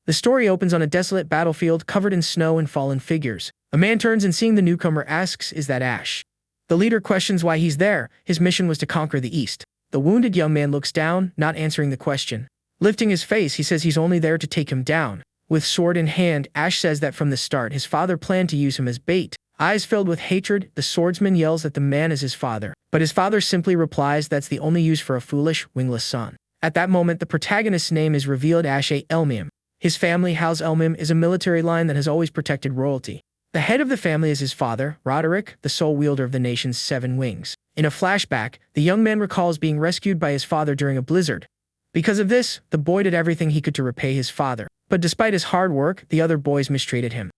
The story opens on a desolate battlefield covered in snow and fallen figures. A man turns and seeing the newcomer asks, "Is that Ash?" The leader questions why he's there. His mission was to conquer the East. The wounded young man looks down, not answering the question. Lifting his face, he says he's only there to take him down. With sword in hand, Ash says that from the start his father planned to use him as bait. Eyes filled with hatred, the swordsman yells that the man is his father. But his father simply replies that's the only use for a foolish, wingless son. At that moment, the protagonist's name is revealed: Elmim. His family, House Elmim, is a military line that has always protected royalty. The head of the family is his father, Roderick, the sole wielder of the nation's 7 wings. In a flashback, the young man recalls being rescued by his father during a blizzard. Because of this, the boy did everything he could to repay his father. But despite his hard work, the other boys mistreated him.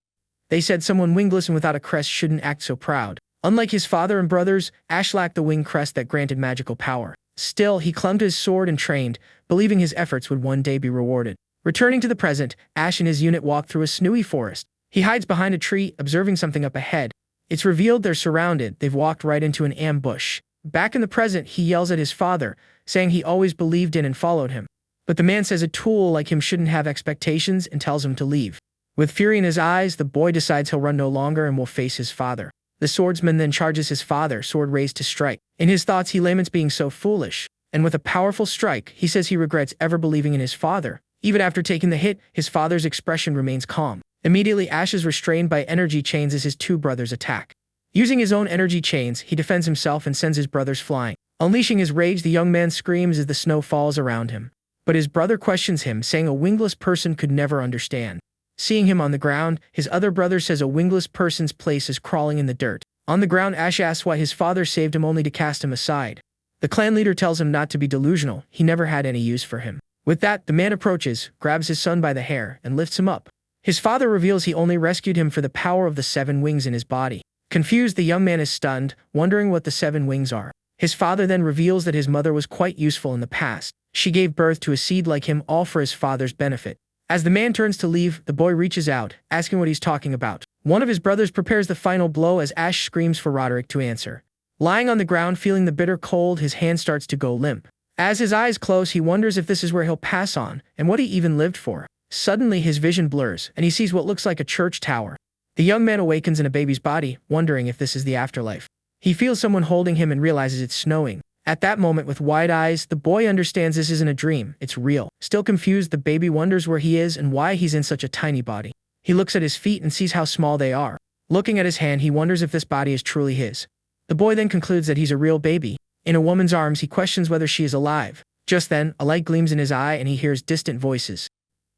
They said someone wingless and without a crest shouldn't act so proud. Unlike his father and brothers, Ash lacked the wing crest that granted magical power. Still, he clung to his sword and trained, believing his efforts would one day be rewarded. Returning to the present, Ash and his unit walk through a snowy forest. He hides behind a tree, observing something up ahead. It's revealed they're surrounded. They've walked right into an ambush. Back in the present, he yells at his father, saying he always believed in and followed him. But the man says a tool like him shouldn't have expectations and tells him to leave. With fury in his eyes, the boy decides he'll run no longer and will face his father. The swordsman then charges his father, sword raised to strike. In his thoughts, he laments being so foolish. And with a powerful strike, he says he regrets ever believing in his father. Even after taking the hit, his father's expression remains calm. Immediately, Ash is restrained by energy chains as his 2 brothers attack. Using his own energy chains, he defends himself and sends his brothers flying. Unleashing his rage, the young man screams as the snow falls around him. But his brother questions him, saying a wingless person could never understand. Seeing him on the ground, his other brother says a wingless person's place is crawling in the dirt. On the ground, Ash asks why his father saved him only to cast him aside. The clan leader tells him not to be delusional, he never had any use for him. With that, the man approaches, grabs his son by the hair, and lifts him up. His father reveals he only rescued him for the power of the 7 wings in his body. Confused, the young man is stunned, wondering what the 7 wings are. His father then reveals that his mother was quite useful in the past. She gave birth to a seed like him, all for his father's benefit. As the man turns to leave, the boy reaches out, asking what he's talking about. One of his brothers prepares the final blow as Ash screams for Roderick to answer. Lying on the ground, feeling the bitter cold, his hand starts to go limp. As his eyes close, he wonders if this is where he'll pass on, and what he even lived for. Suddenly, his vision blurs, and he sees what looks like a church tower. The young man awakens in a baby's body, wondering if this is the afterlife. He feels someone holding him and realizes it's snowing. At that moment, with wide eyes, the boy understands this isn't a dream, it's real. Still confused, the baby wonders where he is and why he's in such a tiny body. He looks at his feet and sees how small they are. Looking at his hand, he wonders if this body is truly his. The boy then concludes that he's a real baby. In a woman's arms, he questions whether she is alive. Just then, a light gleams in his eye and he hears distant voices.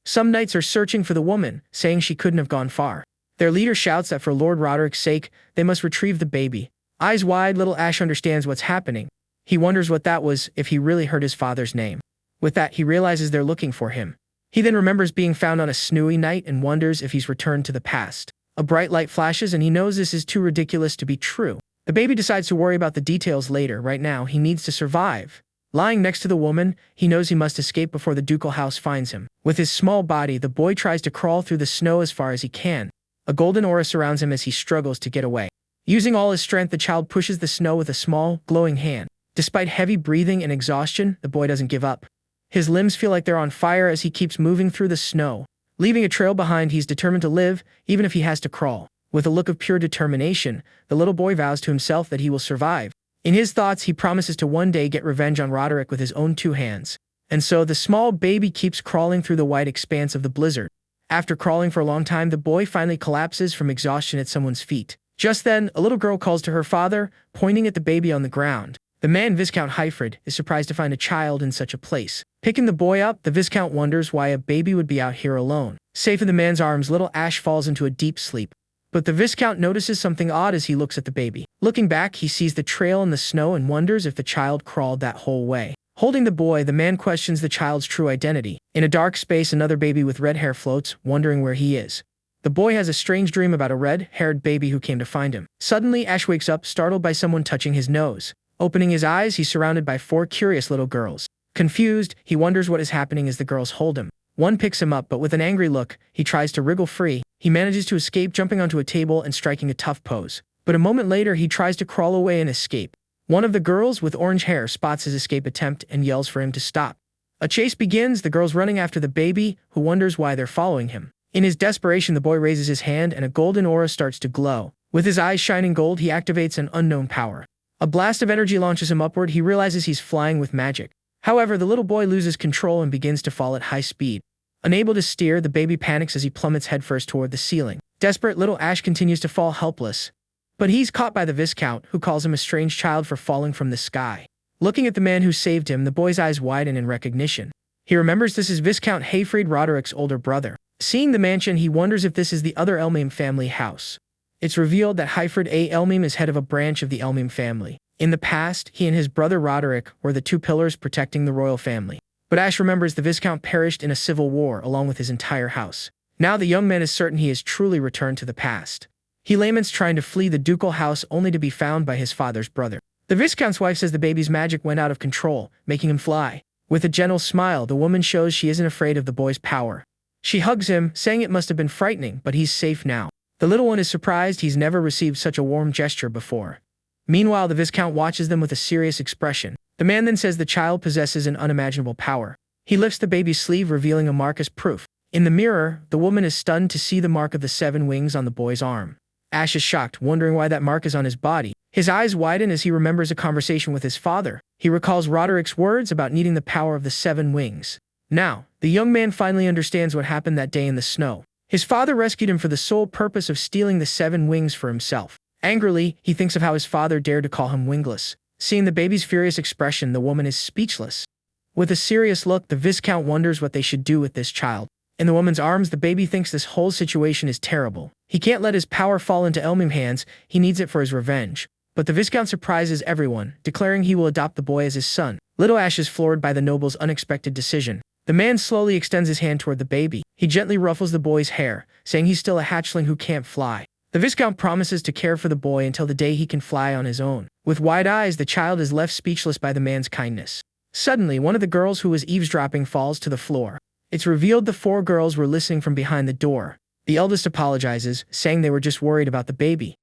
Some knights are searching for the woman, saying she couldn't have gone far. Their leader shouts that for Lord Roderick's sake, they must retrieve the baby. Eyes wide, little Ash understands what's happening. He wonders what that was, if he really heard his father's name. With that, he realizes they're looking for him. He then remembers being found on a snowy night and wonders if he's returned to the past. A bright light flashes and he knows this is too ridiculous to be true. The baby decides to worry about the details later. Right now, he needs to survive. Lying next to the woman, he knows he must escape before the ducal house finds him. With his small body, the boy tries to crawl through the snow as far as he can. A golden aura surrounds him as he struggles to get away. Using all his strength, the child pushes the snow with a small, glowing hand. Despite heavy breathing and exhaustion, the boy doesn't give up. His limbs feel like they're on fire as he keeps moving through the snow. Leaving a trail behind, he's determined to live, even if he has to crawl. With a look of pure determination, the little boy vows to himself that he will survive. In his thoughts, he promises to one day get revenge on Roderick with his own 2 hands. And so, the small baby keeps crawling through the white expanse of the blizzard. After crawling for a long time, the boy finally collapses from exhaustion at someone's feet. Just then, a little girl calls to her father, pointing at the baby on the ground. The man, Viscount Hyfrid, is surprised to find a child in such a place. Picking the boy up, the Viscount wonders why a baby would be out here alone. Safe in the man's arms, little Ash falls into a deep sleep. But the Viscount notices something odd as he looks at the baby. Looking back, he sees the trail in the snow and wonders if the child crawled that whole way. Holding the boy, the man questions the child's true identity. In a dark space, another baby with red hair floats, wondering where he is. The boy has a strange dream about a red-haired baby who came to find him. Suddenly, Ash wakes up, startled by someone touching his nose. Opening his eyes, he's surrounded by 4 curious little girls. Confused, he wonders what is happening as the girls hold him. One picks him up, but with an angry look, he tries to wriggle free. He manages to escape, jumping onto a table and striking a tough pose. But a moment later, he tries to crawl away and escape. One of the girls with orange hair spots his escape attempt and yells for him to stop. A chase begins, the girls running after the baby, who wonders why they're following him. In his desperation, the boy raises his hand and a golden aura starts to glow. With his eyes shining gold, he activates an unknown power. A blast of energy launches him upward. He realizes he's flying with magic. However, the little boy loses control and begins to fall at high speed. Unable to steer, the baby panics as he plummets headfirst toward the ceiling. Desperate, little Ash continues to fall helpless. But he's caught by the Viscount, who calls him a strange child for falling from the sky. Looking at the man who saved him, the boy's eyes widen in recognition. He remembers this is Viscount Hayfried Roderick's older brother. Seeing the mansion, he wonders if this is the other Elmime family house. It's revealed that Hayfried A. Elmime is head of a branch of the Elmime family. In the past, he and his brother Roderick were the two pillars protecting the royal family. But Ash remembers the Viscount perished in a civil war along with his entire house. Now the young man is certain he has truly returned to the past. He laments trying to flee the ducal house only to be found by his father's brother. The Viscount's wife says the baby's magic went out of control, making him fly. With a gentle smile, the woman shows she isn't afraid of the boy's power. She hugs him, saying it must have been frightening, but he's safe now. The little one is surprised he's never received such a warm gesture before. Meanwhile, the Viscount watches them with a serious expression. The man then says the child possesses an unimaginable power. He lifts the baby's sleeve, revealing a mark as proof. In the mirror, the woman is stunned to see the mark of the 7 wings on the boy's arm. Ash is shocked, wondering why that mark is on his body. His eyes widen as he remembers a conversation with his father. He recalls Roderick's words about needing the power of the 7 wings. Now, the young man finally understands what happened that day in the snow. His father rescued him for the sole purpose of stealing the 7 wings for himself. Angrily, he thinks of how his father dared to call him wingless. Seeing the baby's furious expression, the woman is speechless. With a serious look, the Viscount wonders what they should do with this child. In the woman's arms, the baby thinks this whole situation is terrible. He can't let his power fall into Elmime hands, he needs it for his revenge. But the Viscount surprises everyone, declaring he will adopt the boy as his son. Little Ash is floored by the noble's unexpected decision. The man slowly extends his hand toward the baby. He gently ruffles the boy's hair, saying he's still a hatchling who can't fly. The Viscount promises to care for the boy until the day he can fly on his own. With wide eyes, the child is left speechless by the man's kindness. Suddenly, one of the girls who was eavesdropping falls to the floor. It's revealed the 4 girls were listening from behind the door. The eldest apologizes, saying they were just worried about the baby.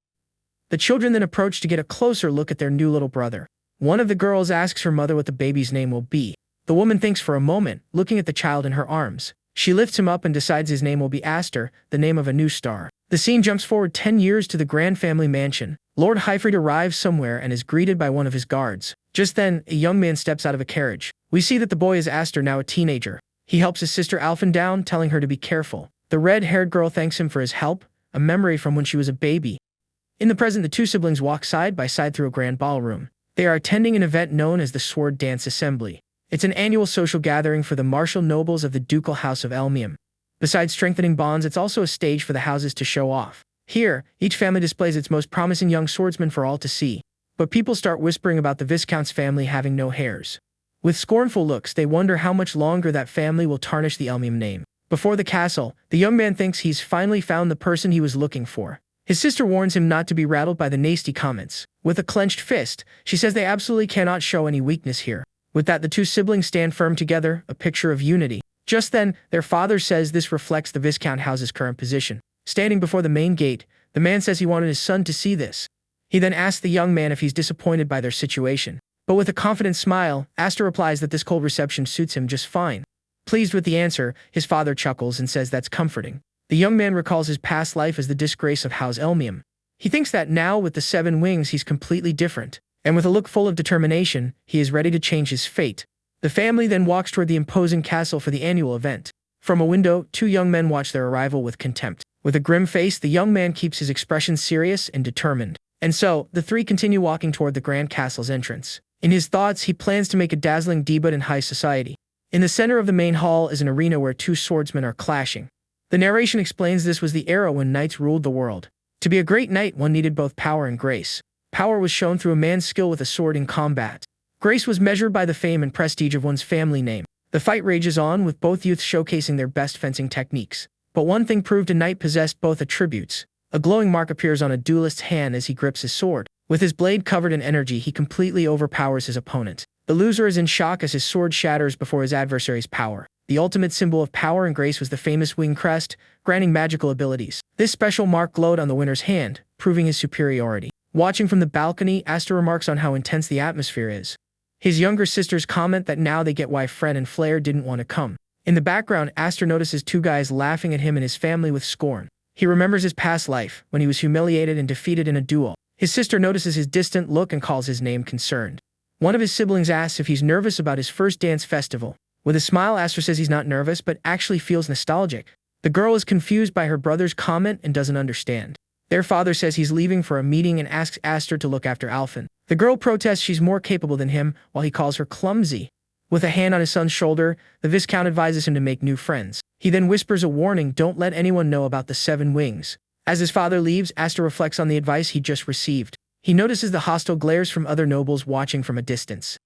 The children then approach to get a closer look at their new little brother. One of the girls asks her mother what the baby's name will be. The woman thinks for a moment, looking at the child in her arms. She lifts him up and decides his name will be Aster, the name of a new star. The scene jumps forward 10 years to the grand family mansion. Lord Hayfried arrives somewhere and is greeted by one of his guards. Just then, a young man steps out of a carriage. We see that the boy is Aster, now a teenager. He helps his sister Alphen down, telling her to be careful. The red-haired girl thanks him for his help, a memory from when she was a baby. In the present, the 2 siblings walk side by side through a grand ballroom. They are attending an event known as the Sword Dance Assembly. It's an annual social gathering for the martial nobles of the ducal house of Elmime. Besides strengthening bonds, it's also a stage for the houses to show off. Here, each family displays its most promising young swordsman for all to see. But people start whispering about the Viscount's family having no heirs. With scornful looks, they wonder how much longer that family will tarnish the Elmime name. Before the castle, the young man thinks he's finally found the person he was looking for. His sister warns him not to be rattled by the nasty comments. With a clenched fist, she says they absolutely cannot show any weakness here. With that, the 2 siblings stand firm together, a picture of unity. Just then, their father says this reflects the Viscount house's current position. Standing before the main gate, the man says he wanted his son to see this. He then asks the young man if he's disappointed by their situation. But with a confident smile, Aster replies that this cold reception suits him just fine. Pleased with the answer, his father chuckles and says that's comforting. The young man recalls his past life as the disgrace of House Elmime. He thinks that now, with the 7 wings, he's completely different. And with a look full of determination, he is ready to change his fate. The family then walks toward the imposing castle for the annual event. From a window, 2 young men watch their arrival with contempt. With a grim face, the young man keeps his expression serious and determined. And so, the 3 continue walking toward the grand castle's entrance. In his thoughts, he plans to make a dazzling debut in high society. In the center of the main hall is an arena where 2 swordsmen are clashing. The narration explains this was the era when knights ruled the world. To be a great knight, one needed both power and grace. Power was shown through a man's skill with a sword in combat. Grace was measured by the fame and prestige of one's family name. The fight rages on, with both youths showcasing their best fencing techniques. But one thing proved: a knight possessed both attributes. A glowing mark appears on a duelist's hand as he grips his sword. With his blade covered in energy, he completely overpowers his opponent. The loser is in shock as his sword shatters before his adversary's power. The ultimate symbol of power and grace was the famous wing crest, granting magical abilities. This special mark glowed on the winner's hand, proving his superiority. Watching from the balcony, Aster remarks on how intense the atmosphere is. His younger sisters comment that now they get why Fred and Flare didn't want to come. In the background, Aster notices two guys laughing at him and his family with scorn. He remembers his past life, when he was humiliated and defeated in a duel. His sister notices his distant look and calls his name concerned. One of his siblings asks if he's nervous about his first dance festival. With a smile, Aster says he's not nervous, but actually feels nostalgic. The girl is confused by her brother's comment and doesn't understand. Their father says he's leaving for a meeting and asks Aster to look after Alphen. The girl protests she's more capable than him, while he calls her clumsy. With a hand on his son's shoulder, the Viscount advises him to make new friends. He then whispers a warning, don't let anyone know about the 7 wings. As his father leaves, Aster reflects on the advice he just received. He notices the hostile glares from other nobles watching from a distance.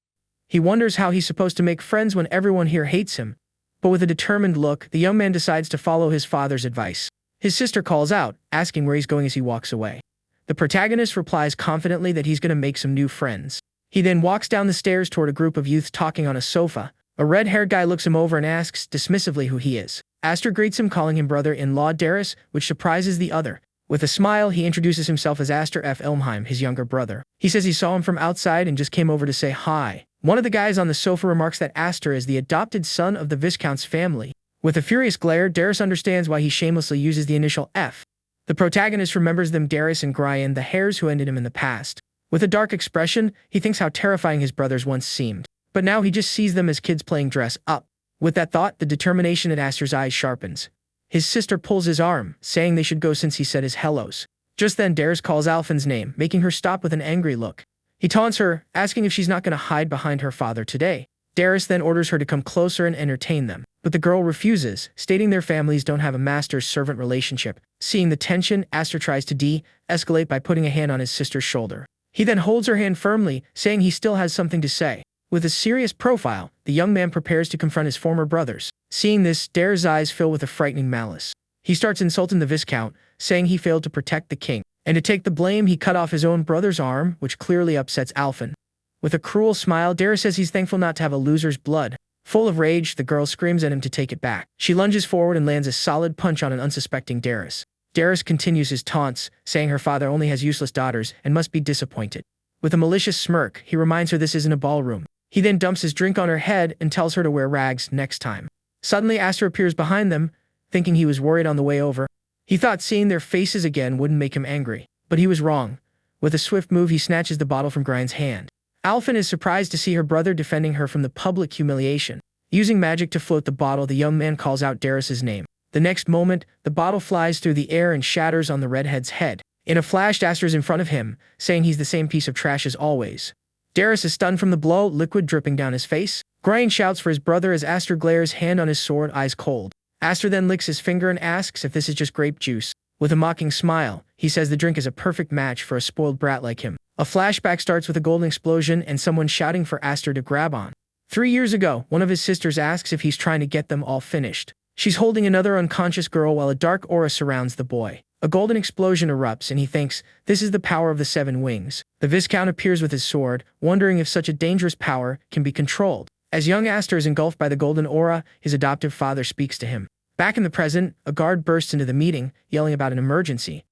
He wonders how he's supposed to make friends when everyone here hates him. But with a determined look, the young man decides to follow his father's advice. His sister calls out, asking where he's going as he walks away. The protagonist replies confidently that he's going to make some new friends. He then walks down the stairs toward a group of youths talking on a sofa. A red-haired guy looks him over and asks dismissively who he is. Aster greets him, calling him brother-in-law Darius, which surprises the other. With a smile, he introduces himself as Aster F. Ilmheim, his younger brother. He says he saw him from outside and just came over to say hi. One of the guys on the sofa remarks that Aster is the adopted son of the Viscount's family. With a furious glare, Darius understands why he shamelessly uses the initial F. The protagonist remembers them, Darius and Gryan, the hares who ended him in the past. With a dark expression, he thinks how terrifying his brothers once seemed. But now he just sees them as kids playing dress up. With that thought, the determination in Aster's eyes sharpens. His sister pulls his arm, saying they should go since he said his hellos. Just then, Darius calls Alphen's name, making her stop with an angry look. He taunts her, asking if she's not going to hide behind her father today. Darius then orders her to come closer and entertain them. But the girl refuses, stating their families don't have a master-servant relationship. Seeing the tension, Aster tries to de-escalate by putting a hand on his sister's shoulder. He then holds her hand firmly, saying he still has something to say. With a serious profile, the young man prepares to confront his former brothers. Seeing this, Darius' eyes fill with a frightening malice. He starts insulting the Viscount, saying he failed to protect the king. And to take the blame, he cut off his own brother's arm, which clearly upsets Alphen. With a cruel smile, Darius says he's thankful not to have a loser's blood. Full of rage, the girl screams at him to take it back. She lunges forward and lands a solid punch on an unsuspecting Darius. Darius continues his taunts, saying her father only has useless daughters and must be disappointed. With a malicious smirk, he reminds her this isn't a ballroom. He then dumps his drink on her head and tells her to wear rags next time. Suddenly, Aster appears behind them, thinking he was worried on the way over. He thought seeing their faces again wouldn't make him angry, but he was wrong. With a swift move, he snatches the bottle from Gryan's hand. Alphen is surprised to see her brother defending her from the public humiliation. Using magic to float the bottle, the young man calls out Darius's name. The next moment, the bottle flies through the air and shatters on the redhead's head. In a flash, Aster's in front of him, saying he's the same piece of trash as always. Darius is stunned from the blow, liquid dripping down his face. Gryan shouts for his brother as Aster glares, hand on his sword, eyes cold. Aster then licks his finger and asks if this is just grape juice. With a mocking smile, he says the drink is a perfect match for a spoiled brat like him. A flashback starts with a golden explosion and someone shouting for Aster to grab on. 3 years ago, one of his sisters asks if he's trying to get them all finished. She's holding another unconscious girl while a dark aura surrounds the boy. A golden explosion erupts and he thinks, this is the power of the 7 wings. The Viscount appears with his sword, wondering if such a dangerous power can be controlled. As young Aster is engulfed by the golden aura, his adoptive father speaks to him. Back in the present, a guard bursts into the meeting, yelling about an emergency.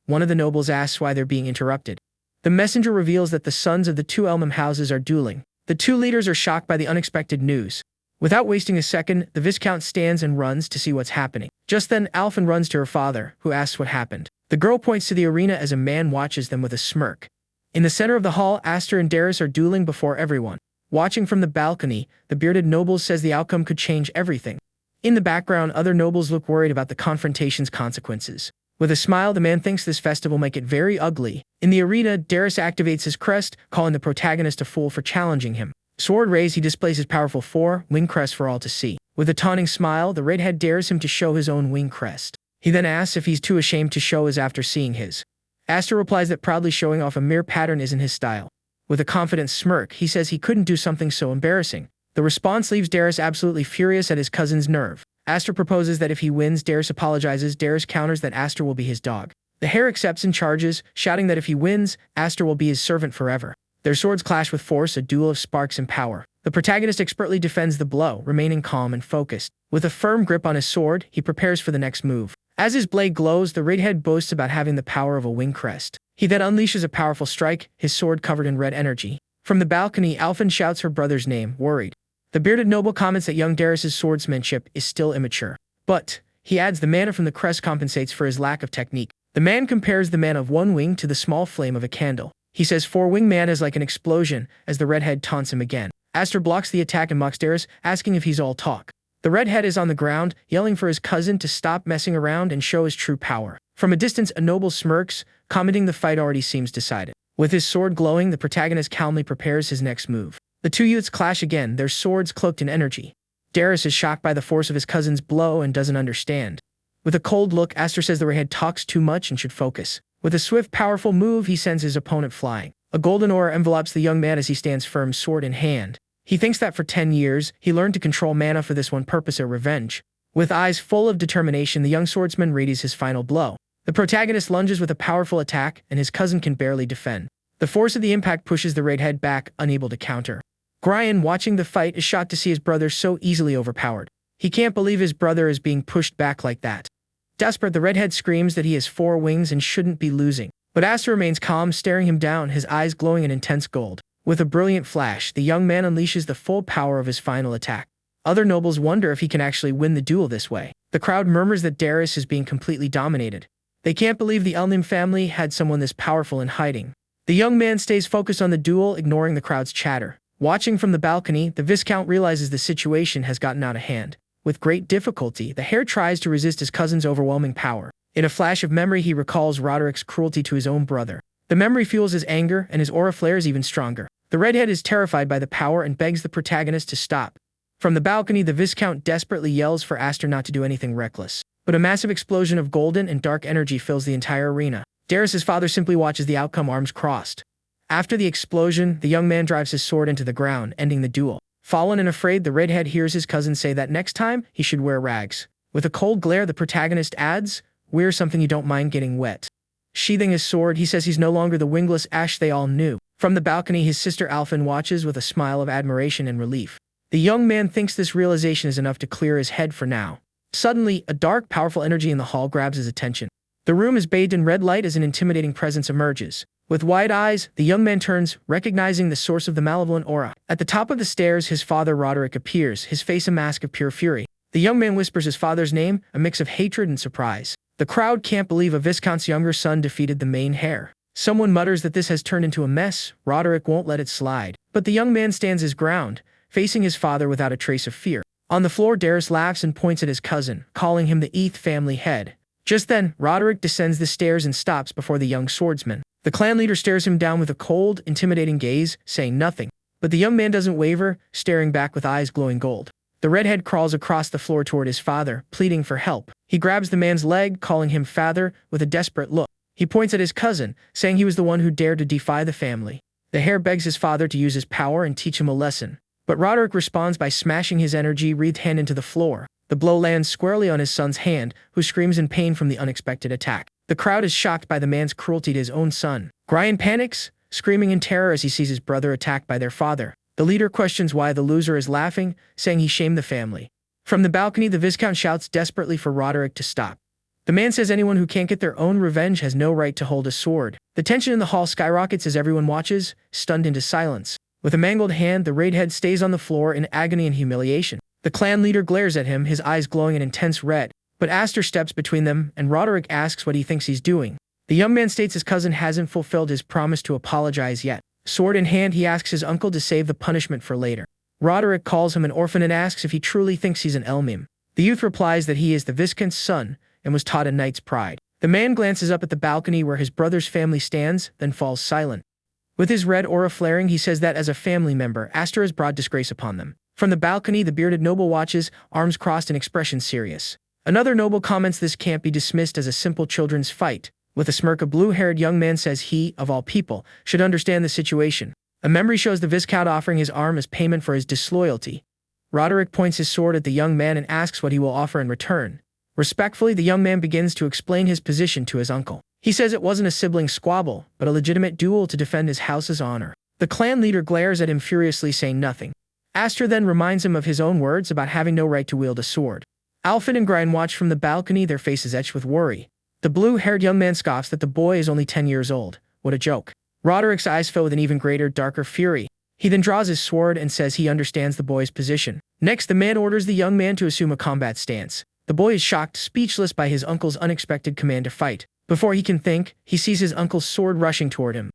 One of the nobles asks why they're being interrupted. The messenger reveals that the sons of the 2 Elmham houses are dueling. The 2 leaders are shocked by the unexpected news. Without wasting a second, the Viscount stands and runs to see what's happening. Just then, Alphen runs to her father, who asks what happened. The girl points to the arena as a man watches them with a smirk. In the center of the hall, Aster and Darius are dueling before everyone. Watching from the balcony, the bearded noble says the outcome could change everything. In the background, other nobles look worried about the confrontation's consequences. With a smile, the man thinks this festival might get very ugly. In the arena, Darius activates his crest, calling the protagonist a fool for challenging him. Sword raised, he displays his powerful 4-wing crest for all to see. With a taunting smile, the redhead dares him to show his own wing crest. He then asks if he's too ashamed to show his after seeing his. Aster replies that proudly showing off a mere pattern isn't his style. With a confident smirk, he says he couldn't do something so embarrassing. The response leaves Darius absolutely furious at his cousin's nerve. Aster proposes that if he wins, Darius apologizes. Darius counters that Aster will be his dog. The hare accepts and charges, shouting that if he wins, Aster will be his servant forever. Their swords clash with force, a duel of sparks and power. The protagonist expertly defends the blow, remaining calm and focused. With a firm grip on his sword, he prepares for the next move. As his blade glows, the redhead boasts about having the power of a wing crest. He then unleashes a powerful strike, his sword covered in red energy. From the balcony, Alphen shouts her brother's name, worried. The bearded noble comments that young Darius's swordsmanship is still immature. But, he adds, the mana from the crest compensates for his lack of technique. The man compares the mana of one wing to the small flame of a candle. He says 4-wing mana is like an explosion, as the redhead taunts him again. Aster blocks the attack and mocks Darius, asking if he's all talk. The redhead is on the ground, yelling for his cousin to stop messing around and show his true power. From a distance, a noble smirks, commenting the fight already seems decided. With his sword glowing, the protagonist calmly prepares his next move. The two youths clash again, their swords cloaked in energy. Darius is shocked by the force of his cousin's blow and doesn't understand. With a cold look, Aster says the redhead talks too much and should focus. With a swift, powerful move, he sends his opponent flying. A golden aura envelopes the young man as he stands firm, sword in hand. He thinks that for 10 years, he learned to control mana for this one purpose, or revenge. With eyes full of determination, the young swordsman readies his final blow. The protagonist lunges with a powerful attack, and his cousin can barely defend. The force of the impact pushes the redhead back, unable to counter. Brian, watching the fight, is shocked to see his brother so easily overpowered. He can't believe his brother is being pushed back like that. Desperate, the redhead screams that he has 4 wings and shouldn't be losing. But Asura remains calm, staring him down, his eyes glowing in intense gold. With a brilliant flash, the young man unleashes the full power of his final attack. Other nobles wonder if he can actually win the duel this way. The crowd murmurs that Darius is being completely dominated. They can't believe the Elnim family had someone this powerful in hiding. The young man stays focused on the duel, ignoring the crowd's chatter. Watching from the balcony, the Viscount realizes the situation has gotten out of hand. With great difficulty, the heir tries to resist his cousin's overwhelming power. In a flash of memory, he recalls Roderick's cruelty to his own brother. The memory fuels his anger, and his aura flares even stronger. The redhead is terrified by the power and begs the protagonist to stop. From the balcony, the Viscount desperately yells for Aster not to do anything reckless. But a massive explosion of golden and dark energy fills the entire arena. Darius's father simply watches the outcome, arms crossed. After the explosion, the young man drives his sword into the ground, ending the duel. Fallen and afraid, the redhead hears his cousin say that next time, he should wear rags. With a cold glare, the protagonist adds, "Wear something you don't mind getting wet." Sheathing his sword, he says he's no longer the wingless Ash they all knew. From the balcony, his sister Alphen watches with a smile of admiration and relief. The young man thinks this realization is enough to clear his head for now. Suddenly, a dark, powerful energy in the hall grabs his attention. The room is bathed in red light as an intimidating presence emerges. With wide eyes, the young man turns, recognizing the source of the malevolent aura. At the top of the stairs, his father Roderick appears, his face a mask of pure fury. The young man whispers his father's name, a mix of hatred and surprise. The crowd can't believe a Viscount's younger son defeated the main heir. Someone mutters that this has turned into a mess. Roderick won't let it slide. But the young man stands his ground, facing his father without a trace of fear. On the floor, Darius laughs and points at his cousin, calling him the Eth family head. Just then, Roderick descends the stairs and stops before the young swordsman. The clan leader stares him down with a cold, intimidating gaze, saying nothing. But the young man doesn't waver, staring back with eyes glowing gold. The redhead crawls across the floor toward his father, pleading for help. He grabs the man's leg, calling him father, with a desperate look. He points at his cousin, saying he was the one who dared to defy the family. The heir begs his father to use his power and teach him a lesson. But Roderick responds by smashing his energy-wreathed hand into the floor. The blow lands squarely on his son's hand, who screams in pain from the unexpected attack. The crowd is shocked by the man's cruelty to his own son. Brian panics, screaming in terror as he sees his brother attacked by their father. The leader questions why the loser is laughing, saying he shamed the family. From the balcony, the Viscount shouts desperately for Roderick to stop. The man says anyone who can't get their own revenge has no right to hold a sword. The tension in the hall skyrockets as everyone watches, stunned into silence. With a mangled hand, the redhead stays on the floor in agony and humiliation. The clan leader glares at him, his eyes glowing an intense red. But Aster steps between them, and Roderick asks what he thinks he's doing. The young man states his cousin hasn't fulfilled his promise to apologize yet. Sword in hand, he asks his uncle to save the punishment for later. Roderick calls him an orphan and asks if he truly thinks he's an Elmim. The youth replies that he is the Viscount's son and was taught a knight's pride. The man glances up at the balcony where his brother's family stands, then falls silent. With his red aura flaring, he says that as a family member, Aster has brought disgrace upon them. From the balcony, the bearded noble watches, arms crossed and expression serious. Another noble comments this can't be dismissed as a simple children's fight. With a smirk, a blue-haired young man says he, of all people, should understand the situation. A memory shows the Viscount offering his arm as payment for his disloyalty. Roderick points his sword at the young man and asks what he will offer in return. Respectfully, the young man begins to explain his position to his uncle. He says it wasn't a sibling squabble, but a legitimate duel to defend his house's honor. The clan leader glares at him furiously, saying nothing. Aster then reminds him of his own words about having no right to wield a sword. Alfred and Grind watch from the balcony, their faces etched with worry. The blue-haired young man scoffs that the boy is only 10 years old. What a joke. Roderick's eyes fill with an even greater, darker fury. He then draws his sword and says he understands the boy's position. Next, the man orders the young man to assume a combat stance. The boy is shocked, speechless by his uncle's unexpected command to fight. Before he can think, he sees his uncle's sword rushing toward him.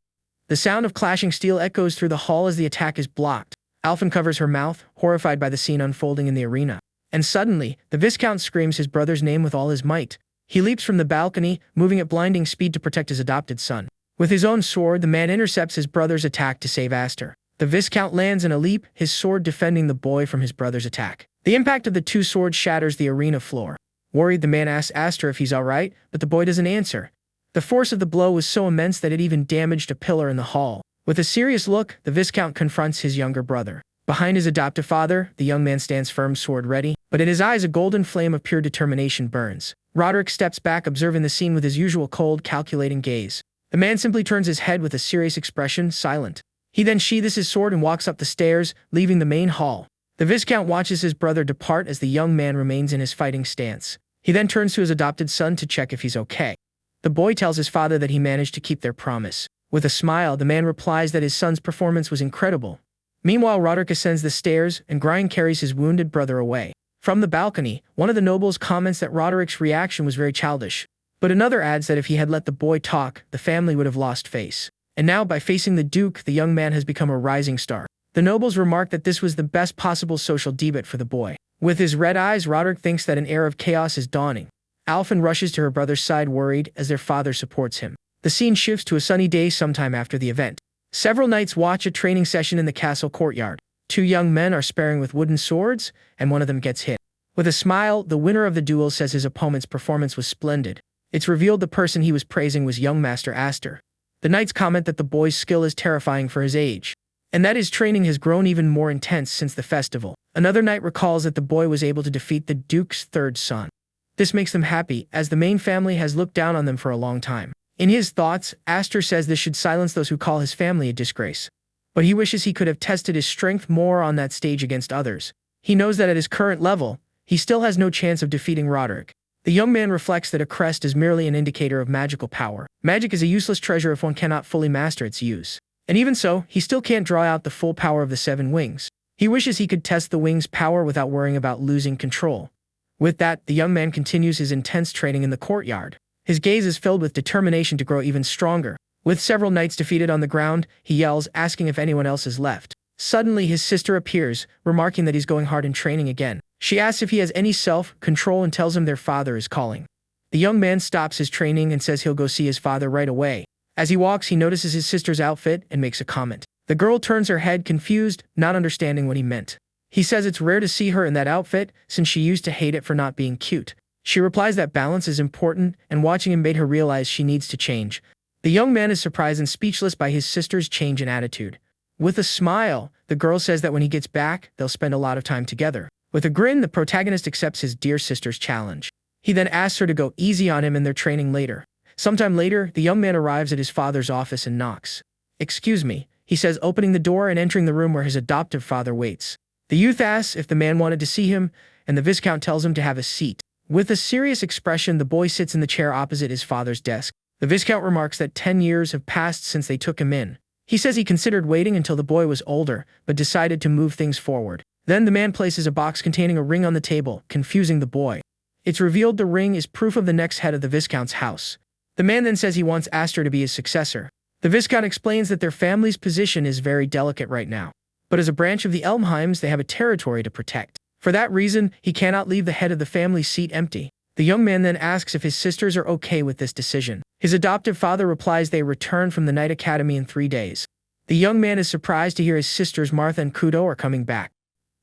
The sound of clashing steel echoes through the hall as the attack is blocked. Alphen covers her mouth, horrified by the scene unfolding in the arena. And suddenly, the Viscount screams his brother's name with all his might. He leaps from the balcony, moving at blinding speed to protect his adopted son. With his own sword, the man intercepts his brother's attack to save Astur. The Viscount lands in a leap, his sword defending the boy from his brother's attack. The impact of the two swords shatters the arena floor. Worried, the man asks Astur if he's alright, but the boy doesn't answer. The force of the blow was so immense that it even damaged a pillar in the hall. With a serious look, the Viscount confronts his younger brother. Behind his adoptive father, the young man stands firm, sword ready, but in his eyes a golden flame of pure determination burns. Roderick steps back, observing the scene with his usual cold, calculating gaze. The man simply turns his head with a serious expression, silent. He then sheathes his sword and walks up the stairs, leaving the main hall. The Viscount watches his brother depart as the young man remains in his fighting stance. He then turns to his adopted son to check if he's okay. The boy tells his father that he managed to keep their promise. With a smile, the man replies that his son's performance was incredible. Meanwhile, Roderick ascends the stairs, and Grian carries his wounded brother away. From the balcony, one of the nobles comments that Roderick's reaction was very childish, but another adds that if he had let the boy talk, the family would have lost face. And now, by facing the Duke, the young man has become a rising star. The nobles remark that this was the best possible social debut for the boy. With his red eyes, Roderick thinks that an era of chaos is dawning. Alphen rushes to her brother's side, worried, as their father supports him. The scene shifts to a sunny day sometime after the event. Several knights watch a training session in the castle courtyard. Two young men are sparring with wooden swords, and one of them gets hit. With a smile, the winner of the duel says his opponent's performance was splendid. It's revealed the person he was praising was young Master Astur. The knights comment that the boy's skill is terrifying for his age, and that his training has grown even more intense since the festival. Another knight recalls that the boy was able to defeat the Duke's third son. This makes them happy, as the main family has looked down on them for a long time. In his thoughts, Astur says this should silence those who call his family a disgrace. But he wishes he could have tested his strength more on that stage against others. He knows that at his current level, he still has no chance of defeating Roderick. The young man reflects that a crest is merely an indicator of magical power. Magic is a useless treasure if one cannot fully master its use. And even so, he still can't draw out the full power of the 7 wings. He wishes he could test the wings' power without worrying about losing control. With that, the young man continues his intense training in the courtyard. His gaze is filled with determination to grow even stronger. With several knights defeated on the ground, he yells, asking if anyone else is left. Suddenly, his sister appears, remarking that he's going hard in training again. She asks if he has any self-control and tells him their father is calling. The young man stops his training and says he'll go see his father right away. As he walks, he notices his sister's outfit and makes a comment. The girl turns her head, confused, not understanding what he meant. He says it's rare to see her in that outfit, since she used to hate it for not being cute. She replies that balance is important, and watching him made her realize she needs to change. The young man is surprised and speechless by his sister's change in attitude. With a smile, the girl says that when he gets back, they'll spend a lot of time together. With a grin, the protagonist accepts his dear sister's challenge. He then asks her to go easy on him in their training later. Sometime later, the young man arrives at his father's office and knocks. "Excuse me," he says, opening the door and entering the room where his adoptive father waits. The youth asks if the man wanted to see him, and the Viscount tells him to have a seat. With a serious expression, the boy sits in the chair opposite his father's desk. The Viscount remarks that 10 years have passed since they took him in. He says he considered waiting until the boy was older, but decided to move things forward. Then the man places a box containing a ring on the table, confusing the boy. It's revealed the ring is proof of the next head of the Viscount's house. The man then says he wants Astur to be his successor. The Viscount explains that their family's position is very delicate right now, but as a branch of the Elmheims, they have a territory to protect. For that reason, he cannot leave the head of the family seat empty. The young man then asks if his sisters are okay with this decision. His adoptive father replies they return from the Knight Academy in 3 days. The young man is surprised to hear his sisters Martha and Kudo are coming back.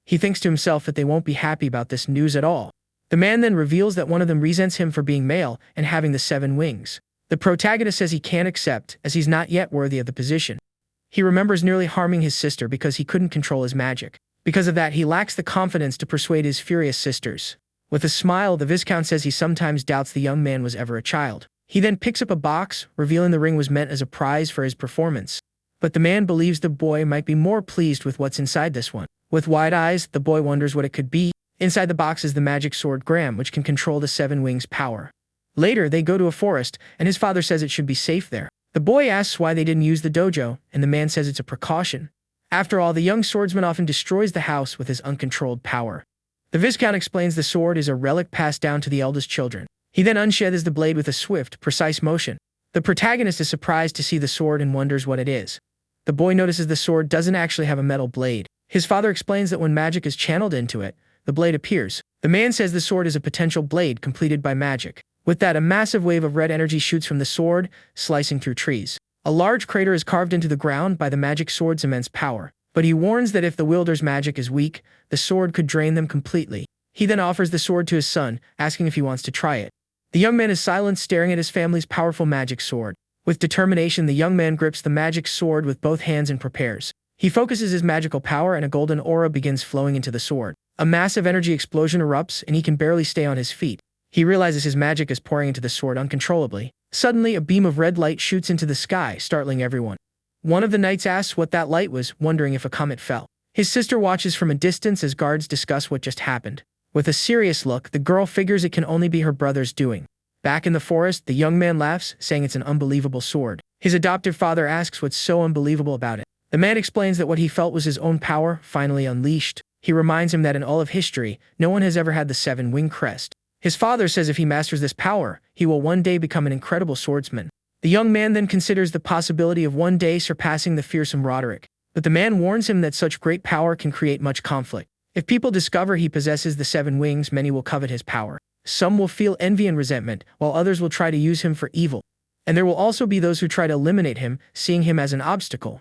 He thinks to himself that they won't be happy about this news at all. The man then reveals that one of them resents him for being male and having the 7 wings. The protagonist says he can't accept, as he's not yet worthy of the position. He remembers nearly harming his sister because he couldn't control his magic. Because of that, he lacks the confidence to persuade his furious sisters. With a smile, the Viscount says he sometimes doubts the young man was ever a child. He then picks up a box, revealing the ring was meant as a prize for his performance. But the man believes the boy might be more pleased with what's inside this one. With wide eyes, the boy wonders what it could be. Inside the box is the magic sword Graham, which can control the 7 wings' power. Later, they go to a forest, and his father says it should be safe there. The boy asks why they didn't use the dojo, and the man says it's a precaution. After all, the young swordsman often destroys the house with his uncontrolled power. The Viscount explains the sword is a relic passed down to the eldest children. He then unsheathes the blade with a swift, precise motion. The protagonist is surprised to see the sword and wonders what it is. The boy notices the sword doesn't actually have a metal blade. His father explains that when magic is channeled into it, the blade appears. The man says the sword is a potential blade completed by magic. With that, a massive wave of red energy shoots from the sword, slicing through trees. A large crater is carved into the ground by the magic sword's immense power. But he warns that if the wielder's magic is weak, the sword could drain them completely. He then offers the sword to his son, asking if he wants to try it. The young man is silent, staring at his family's powerful magic sword. With determination, the young man grips the magic sword with both hands and prepares. He focuses his magical power and a golden aura begins flowing into the sword. A massive energy explosion erupts and he can barely stay on his feet. He realizes his magic is pouring into the sword uncontrollably. Suddenly, a beam of red light shoots into the sky, startling everyone. One of the knights asks what that light was, wondering if a comet fell. His sister watches from a distance as guards discuss what just happened. With a serious look, the girl figures it can only be her brother's doing. Back in the forest, the young man laughs, saying it's an unbelievable sword. His adoptive father asks what's so unbelievable about it. The man explains that what he felt was his own power, finally unleashed. He reminds him that in all of history, no one has ever had the seven-winged crest. His father says if he masters this power, he will one day become an incredible swordsman. The young man then considers the possibility of one day surpassing the fearsome Roderick. But the man warns him that such great power can create much conflict. If people discover he possesses the seven wings, many will covet his power. Some will feel envy and resentment, while others will try to use him for evil. And there will also be those who try to eliminate him, seeing him as an obstacle.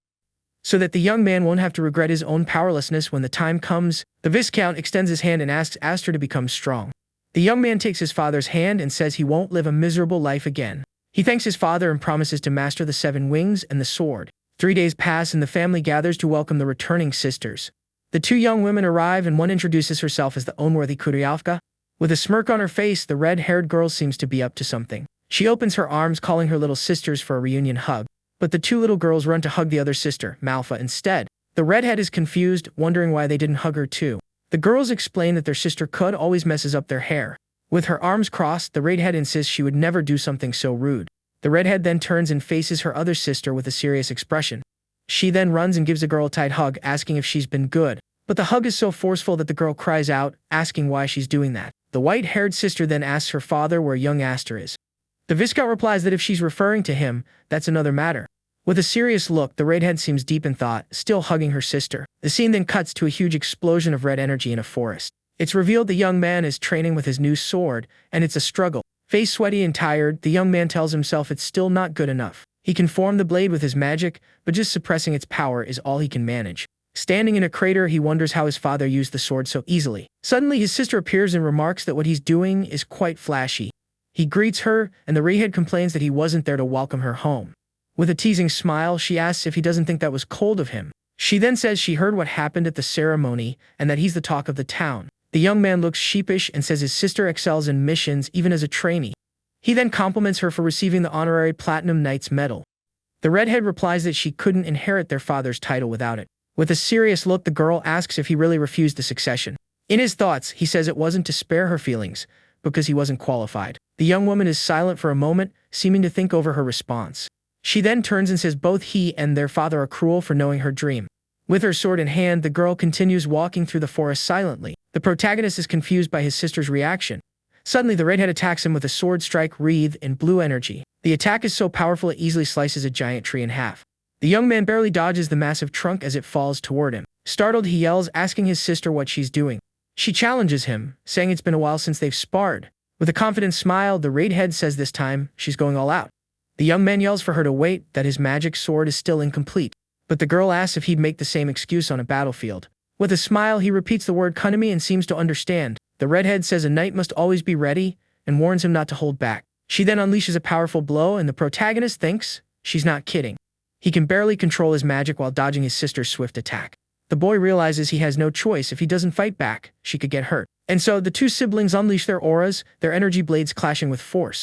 So that the young man won't have to regret his own powerlessness when the time comes, the Viscount extends his hand and asks Astor to become strong. The young man takes his father's hand and says he won't live a miserable life again. He thanks his father and promises to master the seven wings and the sword. 3 days pass and the family gathers to welcome the returning sisters. The two young women arrive and one introduces herself as the unworthy Kuryavka. With a smirk on her face, the red-haired girl seems to be up to something. She opens her arms, calling her little sisters for a reunion hug. But the two little girls run to hug the other sister, Malfa, instead. The redhead is confused, wondering why they didn't hug her too. The girls explain that their sister Kud always messes up their hair. With her arms crossed, the redhead insists she would never do something so rude. The redhead then turns and faces her other sister with a serious expression. She then runs and gives the girl a tight hug, asking if she's been good. But the hug is so forceful that the girl cries out, asking why she's doing that. The white-haired sister then asks her father where young Astor is. The Viscount replies that if she's referring to him, that's another matter. With a serious look, the redhead seems deep in thought, still hugging her sister. The scene then cuts to a huge explosion of red energy in a forest. It's revealed the young man is training with his new sword, and it's a struggle. Face sweaty and tired, the young man tells himself it's still not good enough. He can form the blade with his magic, but just suppressing its power is all he can manage. Standing in a crater, he wonders how his father used the sword so easily. Suddenly, his sister appears and remarks that what he's doing is quite flashy. He greets her, and the redhead complains that he wasn't there to welcome her home. With a teasing smile, she asks if he doesn't think that was cold of him. She then says she heard what happened at the ceremony, and that he's the talk of the town. The young man looks sheepish and says his sister excels in missions even as a trainee. He then compliments her for receiving the honorary Platinum Knight's medal. The redhead replies that she couldn't inherit their father's title without it. With a serious look, the girl asks if he really refused the succession. In his thoughts, he says it wasn't to spare her feelings, because he wasn't qualified. The young woman is silent for a moment, seeming to think over her response. She then turns and says both he and their father are cruel for knowing her dream. With her sword in hand, the girl continues walking through the forest silently. The protagonist is confused by his sister's reaction. Suddenly, the redhead attacks him with a sword strike wreathed in blue energy. The attack is so powerful it easily slices a giant tree in half. The young man barely dodges the massive trunk as it falls toward him. Startled, he yells, asking his sister what she's doing. She challenges him, saying it's been a while since they've sparred. With a confident smile, the redhead says this time she's going all out. The young man yells for her to wait, that his magic sword is still incomplete. But the girl asks if he'd make the same excuse on a battlefield. With a smile, he repeats the word kunami and seems to understand. The redhead says a knight must always be ready and warns him not to hold back. She then unleashes a powerful blow and the protagonist thinks she's not kidding. He can barely control his magic while dodging his sister's swift attack. The boy realizes he has no choice. If he doesn't fight back, she could get hurt. And so the two siblings unleash their auras, their energy blades clashing with force.